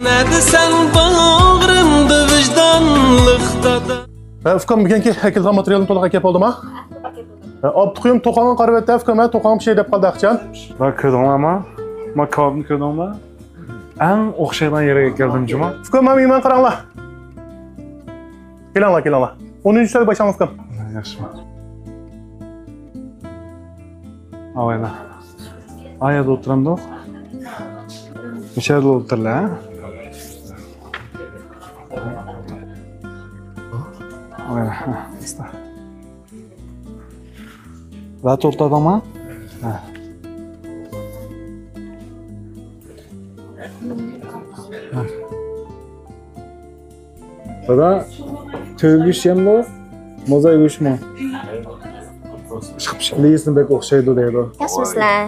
Ne desen bağrımda vicdanlıqda. Ufkam bugungi haykal materialini to'liq kelib qoldimi? Olib qo'yim to'qonga qarab aytdi, ufkam to'qon bir şey deb qoldi aqchan. Bak ko'rdinglarmi? Men kavobni ko'rdingmi? Eng o'xshaydigan yerga keldim juma. Ufkam men yeyman qaranglar. Kelinglar. 10-sal boshlang ufkam. Yaxshi. Avayla. Ayada o'tiramda. Mishada o'tirlar. Avayla. Rahat o'tirdingmi? Ha. Baba, to'ygush ham bor, mozayg'ush mi? Ishqibshikliysini bek o'xshaydi deydi. Yaxshimisizlar?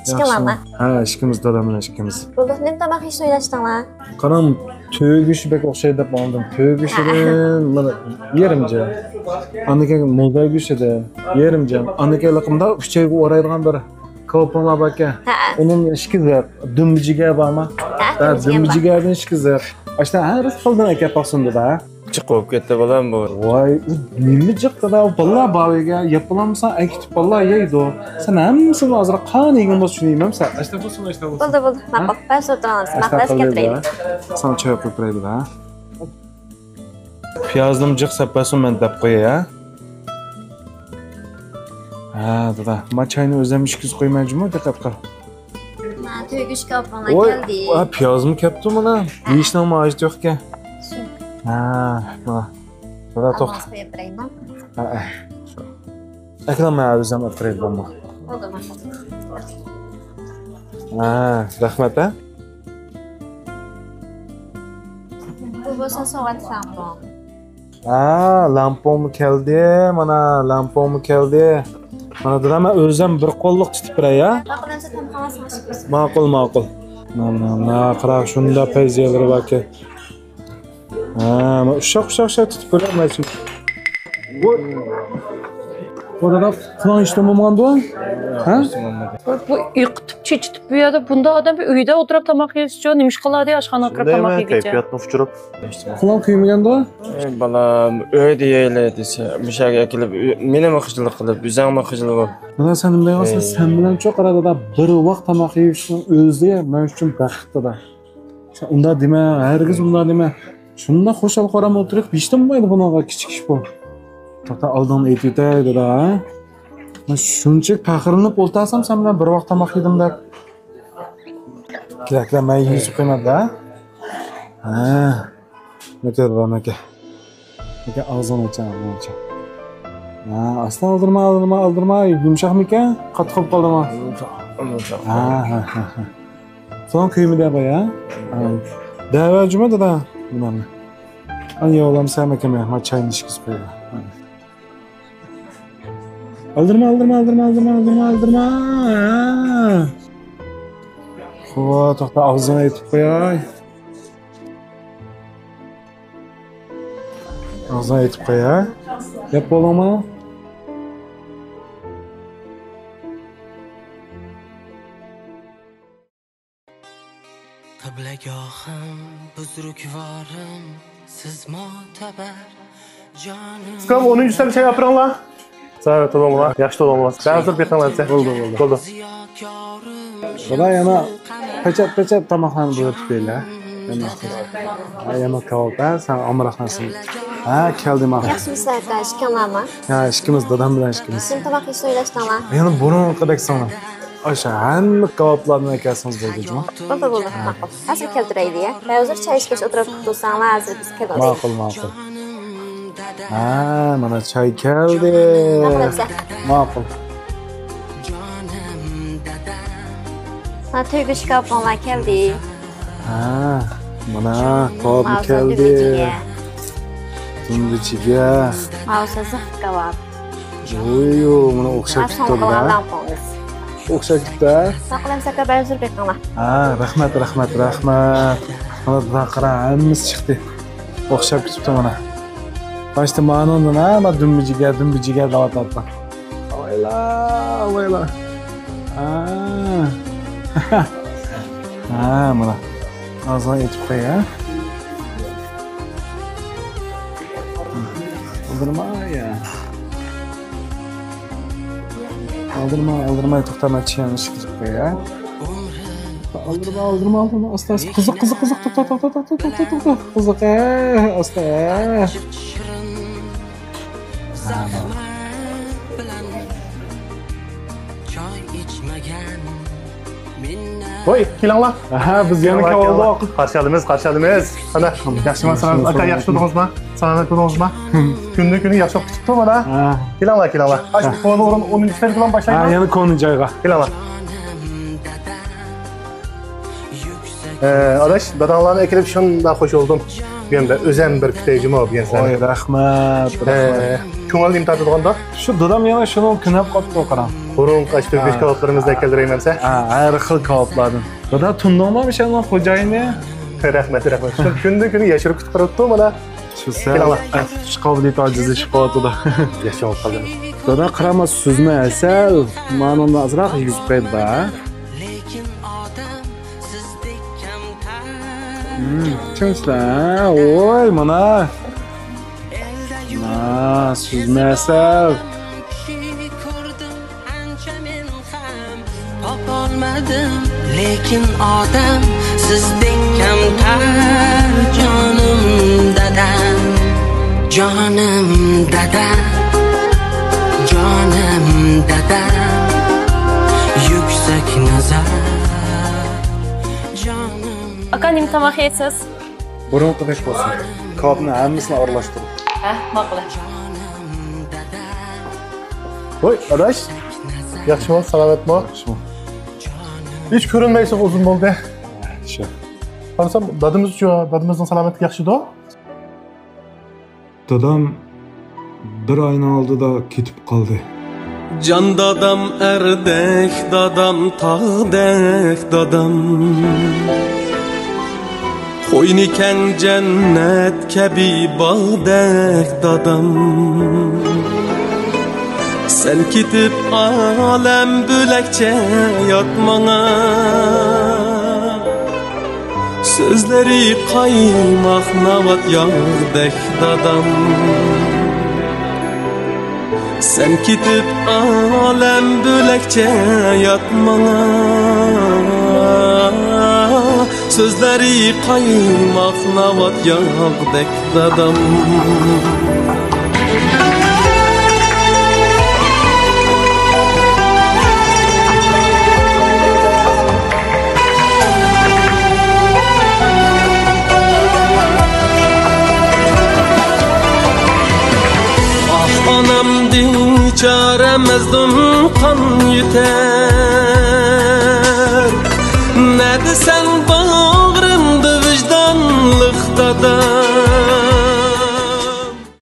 Ishqilami? Ha, ishqimiz dadam bilan ishqimiz. Bo'ldi, nima tomoq ish o'ylashdinglar? Qaram, to'ygush bek o'xshaydi deb oldim. To'ygushidan mana yerimcha. Anaka mozayg'ush edi, yerimcha. Anaka laqimda uchayga o'raydigan bir ko'pinlar bor ekan. Uning ishqiziq, dumbijiga bormi? Ha, dumbijigadan ishqiziq. Ashta har xildan aka paqsindi-da. Chiqib ketdi bolam bu. Voy, nima jiqda balla baviga yapilamsan, akitib balla yeydi. Sen hammasini hozir qaniyga bo'lsa tushunayman sen. Ashta bo'lsin. Bo'ldi. Ma'qul. Ben so'rayman. Maqlas keltiraylik. Sana choy qo'yib beraydi-da. Piyoznim jiq sappasin men deb qo'yay-a. Ha, dada, men choyni o'zim ishkiz qo'ymayman-ku, diqqat qil. Men to'ygush ko'pinlar keldi. Voy, piyozim ketdi mana. Yeyishning moji yo'q ekan. Ha, mana. Dada to'xta. Qo'yib berayman. Ha. Aklamay o'zim o'tirib bo'lma. Bo'ldi, ma'qul. Ha, rahmat a. Bu bo'lsa soat sambo. Ha, lampom keldi. Mana lampom keldi. Mana dadam o'zim bir qo'lliq tutib beray-a. Ma'qulansa tam havas Ma'qul. Mana qara shunda payziyalar bor ekan. Ha, men ushoq tutib qo'ymayman. Bu da quvonchda bo'lmandi. Ha? Bu yiqitib, chechitib bu yerda bunda odam uyda o'tirib tomoq yeyish uchun nima ish qiladi, oshxona kirib tomoq yeyish. Kayfiyatni uchirib. Qulon kuymaganda? Balam uyda yeyiladi desa, mishaga kelib, meni xijillik qilib, o'zingni xijillik qilib. Mana sen nima deyapsan? Sen bilan cho'qarada bir vaqt tomoq yeyishning o'zi men uchun baxtda. Sen unda dema, hargiz unda dema. Shunda xo'shal qoram o'tirib, hech bo'lmaydi bunaqa kichik ish bu. To'xta oldin aytaydi-da. Men shuncha faxrlanib o'ltasam sen bilan bir vaqt tomoq yedim deb. Keraklar men yeyib qo'ymadi-da. Ha. Meterdan aka. Aka og'zini ochaman. Ha, asla oldirma. Yumshoqmikan? Qattiq qolib qoldimi? Ha. Son kuyimida boya. Da'vat juma dada. Nimani? Ani yo'lam sen akam, men chayni ishkizib qo'yaman. Aldırma. Xo'p, to'xta, og'zini aytib qo'yay. Og'zini aytib qo'yay. Yap bo'laman. Qiblagohim buzrukvorim, siz motabar jonim. Ufkam 10-sal şey yapıranglar. Sağ olun, yaxshi olun. Ben hazır beklemezse. Oldu. Baba yana paçat tomoqlarni bo'rtib berlar. Yana kavobda, sen amroqnasin. Ha, keldim aha. Yaxshimisizlar, ishqilami? Ha, ishqimiz dadam bilan ishqimiz. Sen tomoq ish o'ylashdinglar? Yana burunqidaksan. O'sha hamma kavoblarni akasimiz bo'ldi, juma. Bo'ldi. Ma'qul. Hozir keltiraylik. Ben hozir choy ichgach o'tirib tursanlar, hozir biz kelamiz. Ma'qul. Ha, mana choy keldi. Ma'qul. Mana to'ygush ko'pinlar keldi. Ha, mana kavob keldi. Dumbichiga. Mavzu ziq kavob. Oyo, mana o'xshab turibdi-da. O'xshabdi-da. Ma'qulansa ka hozir bekinglar. Ha, rahmat. Mana baqira hammasi chiqdi. O'xshab ketibdi mana. Başta manondan ha, dumbijiga da'vatlatdi. Voyla. Ha, mana. Ağzına etip koy ya. Aldırma ya. Aldırma to'xtama chiyani shikirib qo'y ya. Aldırma. Asta. Qiziq. To'xta. Qiziq. Asta. Voy, kelinglar. Aha, biz yana kavoldik. Qarshi olamiz. Ana, yaxshiman sanamiz. Aka, yaxshi turdingizmi? Salomat turdingizmi? Kuni yaxshi kutibdi mana. Kelinglar. Ash qo'lni o'rin 10-chi bilan Ha, boshlaymiz. yana ko'ngil joyga. Kelinglar. Adaş, dadanglarni ekilib shunday xush oldum. Endi o'zim bir kutayjim olib Oy, sizlarni. rahmat. Ko'nglim tatdiganda, Shu dadam yana shuni kunab qolibdi o'qiram. burun qash to'pish kavoblarimizdan keldiraymansa. Har xil kavoblardan. Dada tundingmi o'shaning xo'jayini? Rahmat. Kuni yashirib kutib turibdi mana. Shu sal qobiliyat ojizi shiqotida. Yashab qoldim. Dada qarama so'zni asal, men unda azroq yuzib qo'ydi-da. lekin odam sizdek kamtar. Chiqsa, oy, mana. So'zni asal. Ko'rdim ancha men ham topolmadim, lekin odam sizdek kamtar. Jonim dada, yuksak nazar. Jonim. Aka, nima tomoq yeysiz? Burun qidish bo'lsin. Kavobni hammasini aralashtirib. Ha, ma'qul. Voy, adaş. Yaxshimi, salomatmi? Yaxshimi. Hech ko'rinmaysiz uzun bo'ldi. Shu. Qarasam, dadimizning salomatligi yaxshi-da. Dadam bir oyni oldida ketib qoldi. Can dadam erdek, dadam tağdek dadam. Qo'ynikan cennet kabi bağdek dadam. Sen ketib alem bölekçe yatmana. Sözleri qaymaq navat yağdek dadam. Sen ketib alem bölekçe yatmana. Sözleri qaymaq navat yağdek dadam. Anam din çaremezdim kan yeter.